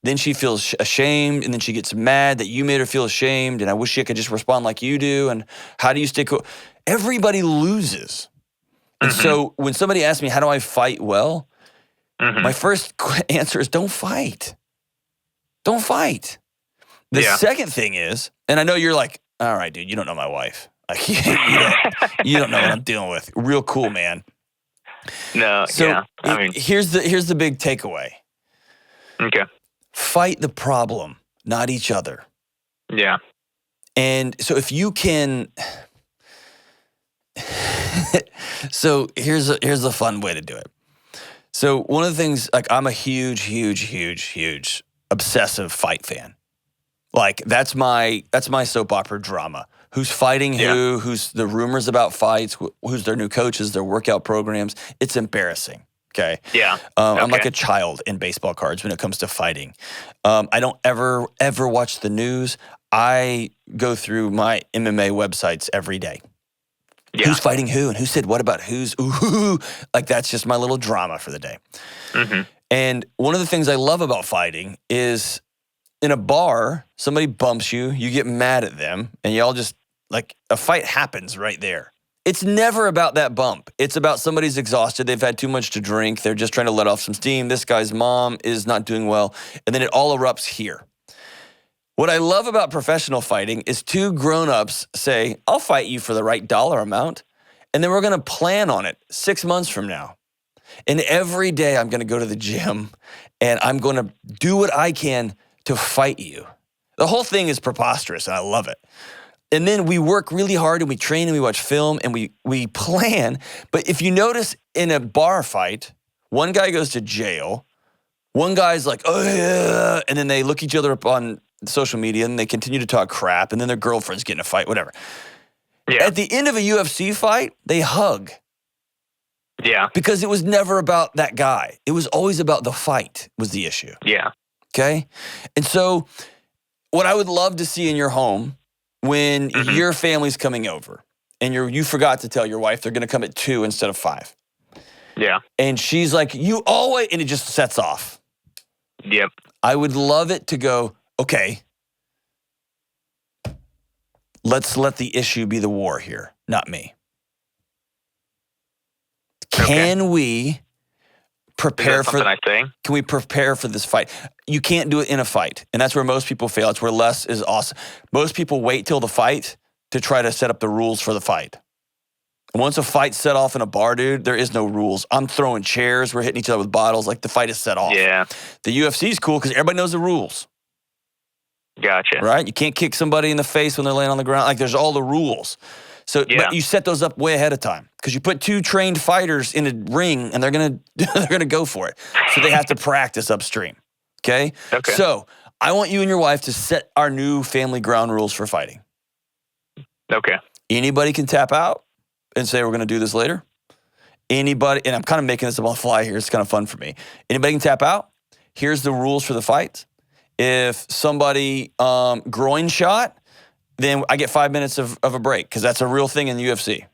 then she feels ashamed, and then she gets mad that you made her feel ashamed, and I wish she could just respond like you do, and how do you stay cool? Everybody loses. And so when somebody asks me, how do I fight well? My first answer is don't fight. Don't fight. The second thing is, and I know you're like, all right, dude, you don't know my wife. Like, you don't know what I'm dealing with. Real cool, man. No, So yeah. I mean, here's the big takeaway. okay. Fight the problem, not each other. Yeah. And so if you can... So here's a fun way to do it. So one of the things, like I'm a huge obsessive fight fan. Like that's my soap opera drama. Who's fighting who? Who's the rumors about fights? Who's their new coaches? Their workout programs? It's embarrassing. Okay. Yeah. I'm like a child in baseball cards when it comes to fighting. I don't ever watch the news. I go through my MMA websites every day. Yeah. Who's fighting who and who said what about who's ooh, like that's just my little drama for the day. And one of the things I love about fighting is in a bar, somebody bumps you, you get mad at them, and y'all just like a fight happens right there. It's never about that bump. It's about somebody's exhausted. They've had too much to drink. They're just trying to let off some steam. This guy's mom is not doing well. And then it all erupts here. What I love about professional fighting is two grown-ups say, I'll fight you for the right dollar amount, and then we're going to plan on it 6 months from now. And every day I'm going to go to the gym, and I'm going to do what I can to fight you. The whole thing is preposterous, and I love it. And then we work really hard, and we train, and we watch film, and we plan. But if you notice in a bar fight, one guy goes to jail, one guy's like, oh yeah, and then they look each other up on social media and they continue to talk crap, and then their girlfriends get in a fight, whatever. Yeah. At the end of a UFC fight, they hug. Yeah. Because it was never about that guy. It was always about the fight was the issue. Yeah. Okay? And so what I would love to see in your home when your family's coming over and you forgot to tell your wife they're going to come at 2 instead of 5. Yeah. And she's like, you always, and it just sets off. Yep. I would love it to go, okay, let's let the issue be the war here, not me. Can we prepare for something I say? Can we prepare for this fight? You can't do it in a fight. And that's where most people fail. It's where less is awesome. Most people wait till the fight to try to set up the rules for the fight. Once a fight's set off in a bar, dude, there is no rules. I'm throwing chairs. We're hitting each other with bottles. Like, the fight is set off. Yeah. The UFC's cool because everybody knows the rules, Gotcha. right? You can't kick somebody in the face when they're laying on the ground. Like, there's all the rules. So, Yeah. but you set those up way ahead of time because you put 2 trained fighters in a ring and they're gonna go for it. So they have to practice upstream. Okay. Okay. So I want you and your wife to set our new family ground rules for fighting. Okay. Anybody can tap out and say, we're going to do this later. Anybody, and I'm kind of making this up on the fly here. It's kind of fun for me. Anybody can tap out. Here's the rules for the fight. If somebody groin shot, then I get 5 minutes of a break because that's a real thing in the UFC.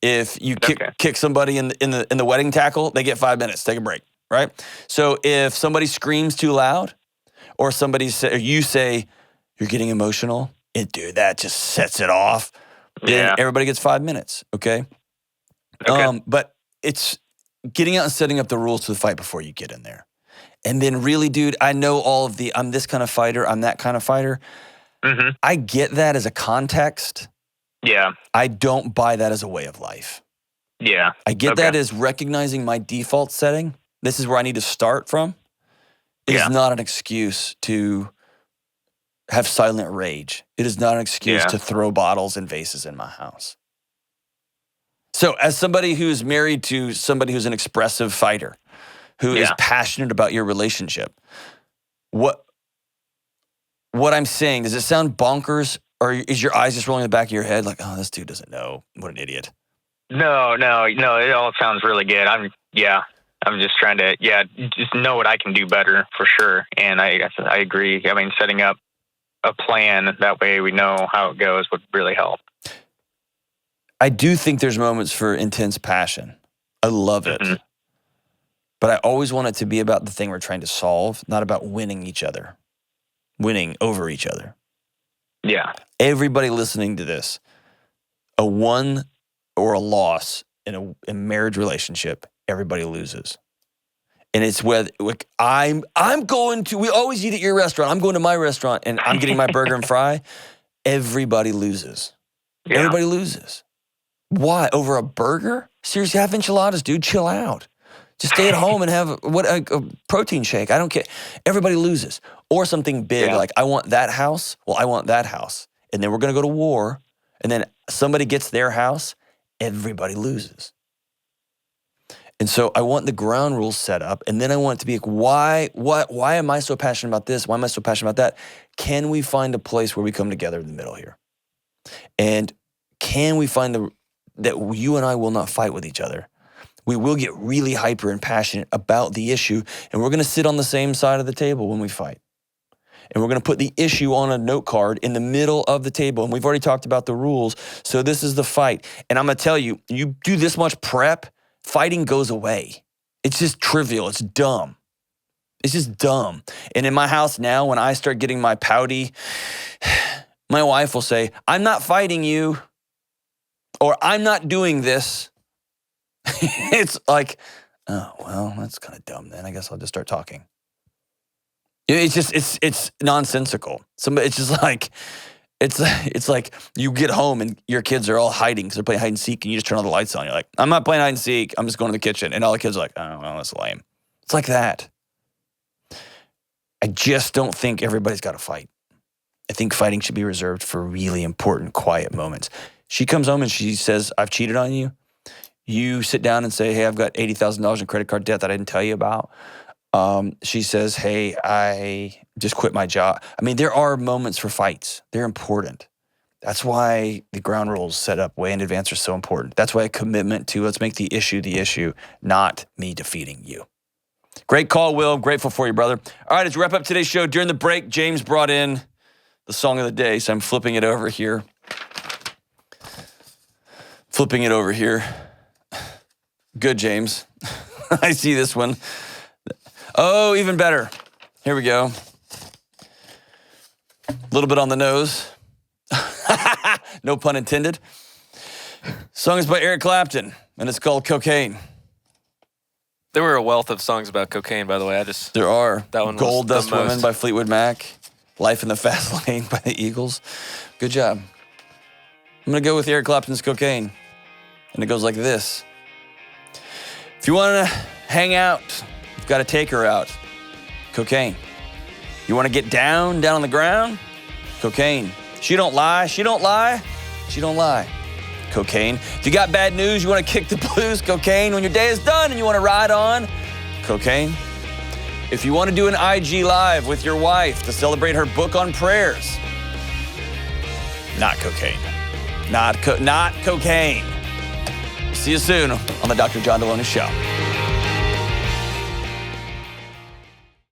If you kick somebody in the wedding tackle, they get 5 minutes. Take a break, right? So if somebody screams too loud, or you say you're getting emotional, dude, that just sets it off. Yeah. Then everybody gets 5 minutes, okay? But it's getting out and setting up the rules to the fight before you get in there. And then really, dude, I know all of I'm this kind of fighter, I'm that kind of fighter. Mm-hmm. I get that as a context. Yeah. I don't buy that as a way of life. Yeah. I get that as recognizing my default setting. This is where I need to start from. It's not an excuse to have silent rage. It is not an excuse to throw bottles and vases in my house. So as somebody who's married to somebody who's an expressive fighter, who is passionate about your relationship, what I'm saying, does it sound bonkers, or is your eyes just rolling in the back of your head like, oh, this dude doesn't know, what an idiot? No, it all sounds really good. I'm just trying to, just know what I can do better for sure. And I agree. I mean, setting up a plan, that way we know how it goes, would really help. I do think there's moments for intense passion. I love it. Mm-hmm. But I always want it to be about the thing we're trying to solve, not about winning over each other. Yeah. Everybody listening to this, a won or a loss in a marriage relationship, everybody loses. And it's whether, like, we always eat at your restaurant. I'm going to my restaurant and I'm getting my burger and fry. Everybody loses. Yeah. Everybody loses. Why? Over a burger? Seriously, have enchiladas, dude. Chill out. Just stay at home and have a protein shake. I don't care. Everybody loses. Or something big like, I want that house. Well, I want that house. And then we're going to go to war. And then somebody gets their house. Everybody loses. And so I want the ground rules set up. And then I want it to be like, why am I so passionate about this? Why am I so passionate about that? Can we find a place where we come together in the middle here? And can we find that you and I will not fight with each other? We will get really hyper and passionate about the issue, and we're going to sit on the same side of the table when we fight. And we're going to put the issue on a note card in the middle of the table, and we've already talked about the rules, so this is the fight. And I'm going to tell you, you do this much prep, fighting goes away. It's just trivial. It's dumb. It's just dumb. And in my house now, when I start getting my pouty, my wife will say, I'm not fighting you, or I'm not doing this. It's like, oh, well, that's kind of dumb then. I guess I'll just start talking. It's just, it's nonsensical. It's just like, it's like you get home and your kids are all hiding because they're playing hide and seek and you just turn all the lights on. You're like, I'm not playing hide and seek. I'm just going to the kitchen. And all the kids are like, oh, well, that's lame. It's like that. I just don't think everybody's got to fight. I think fighting should be reserved for really important, quiet moments. She comes home and she says, I've cheated on you. You sit down and say, hey, I've got $80,000 in credit card debt that I didn't tell you about. She says, hey, I just quit my job. I mean, there are moments for fights. They're important. That's why the ground rules set up way in advance are so important. That's why a commitment to let's make the issue, not me defeating you. Great call, Will. I'm grateful for you, brother. All right, let's wrap up today's show. During the break, James brought in the song of the day, so I'm flipping it over here. Good, James. I see this one. Oh, even better. Here we go. A little bit on the nose. No pun intended. Song is by Eric Clapton, and it's called Cocaine. There were a wealth of songs about cocaine, by the way. There are. That one Gold was Dust Women by Fleetwood Mac. Life in the Fast Lane by the Eagles. Good job. I'm going to go with Eric Clapton's Cocaine. And it goes like this. If you want to hang out, you've got to take her out. Cocaine. You want to get down on the ground? Cocaine. She don't lie. Cocaine. If you got bad news, you want to kick the blues? Cocaine. When your day is done and you want to ride on? Cocaine. If you want to do an IG live with your wife to celebrate her book on prayers? Not cocaine. Not cocaine. See you soon on the Dr. John Delony Show.